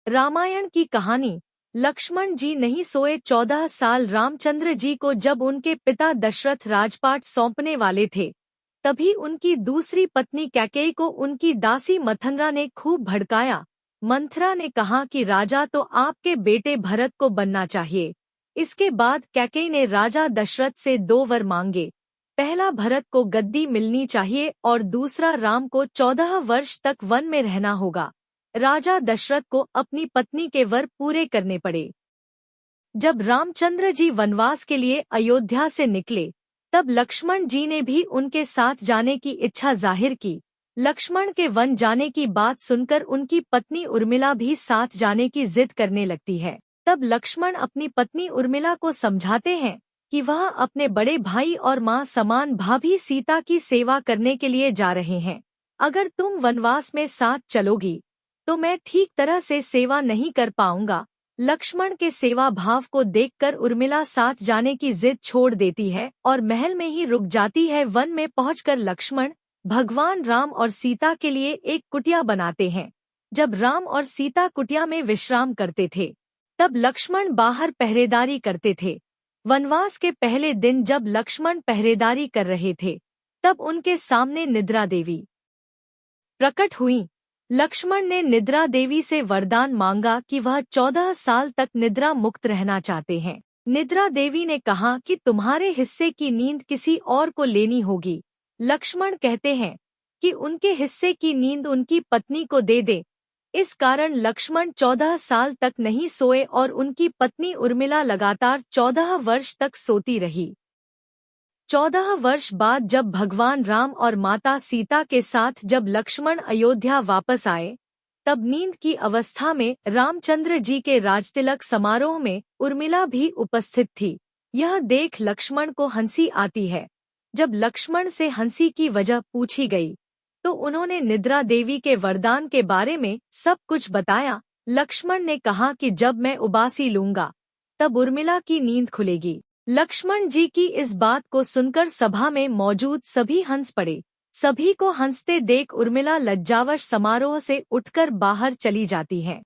रामायण की कहानी। लक्ष्मण जी नहीं सोए 14 साल रामचंद्र जी को जब उनके पिता दशरथ राजपाट सौंपने वाले थे, तभी उनकी दूसरी पत्नी कैकेयी को उनकी दासी मंथरा ने खूब भड़काया। मंथरा ने कहा कि राजा तो आपके बेटे भरत को बनना चाहिए। इसके बाद कैकेयी ने राजा दशरथ से 2 वर मांगे। पहला, भरत को गद्दी मिलनी चाहिए और दूसरा, राम को 14 वर्ष तक वन में रहना होगा। राजा दशरथ को अपनी पत्नी के वर पूरे करने पड़े। जब रामचंद्र जी वनवास के लिए अयोध्या से निकले, तब लक्ष्मण जी ने भी उनके साथ जाने की इच्छा जाहिर की। लक्ष्मण के वन जाने की बात सुनकर उनकी पत्नी उर्मिला भी साथ जाने की जिद करने लगती है। तब लक्ष्मण अपनी पत्नी उर्मिला को समझाते हैं कि वह अपने बड़े भाई और मां समान भाभी सीता की सेवा करने के लिए जा रहे हैं। अगर तुम वनवास में साथ चलोगी तो मैं ठीक तरह से सेवा नहीं कर पाऊंगा। लक्ष्मण के सेवा भाव को देखकर उर्मिला साथ जाने की जिद छोड़ देती है और महल में ही रुक जाती है। वन में पहुंचकर लक्ष्मण भगवान राम और सीता के लिए एक कुटिया बनाते हैं। जब राम और सीता कुटिया में विश्राम करते थे, तब लक्ष्मण बाहर पहरेदारी करते थे। वनवास के पहले दिन जब लक्ष्मण पहरेदारी कर रहे थे, तब उनके सामने निद्रा देवी प्रकट हुई। लक्ष्मण ने निद्रा देवी से वरदान मांगा कि वह 14 साल तक निद्रा मुक्त रहना चाहते हैं। निद्रा देवी ने कहा कि तुम्हारे हिस्से की नींद किसी और को लेनी होगी। लक्ष्मण कहते हैं कि उनके हिस्से की नींद उनकी पत्नी को दे दे। इस कारण लक्ष्मण 14 साल तक नहीं सोए और उनकी पत्नी उर्मिला लगातार 14 वर्ष तक सोती रही। 14 वर्ष बाद जब भगवान राम और माता सीता के साथ जब लक्ष्मण अयोध्या वापस आए, तब नींद की अवस्था में रामचंद्र जी के राजतिलक समारोह में उर्मिला भी उपस्थित थी। यह देख लक्ष्मण को हंसी आती है। जब लक्ष्मण से हंसी की वजह पूछी गई, तो उन्होंने निद्रा देवी के वरदान के बारे में सब कुछ बताया। लक्ष्मण ने कहा कि जब मैं उबासी लूंगा, तब उर्मिला की नींद खुलेगी। लक्ष्मण जी की इस बात को सुनकर सभा में मौजूद सभी हंस पड़े। सभी को हंसते देख उर्मिला लज्जावश समारोह से उठकर बाहर चली जाती है।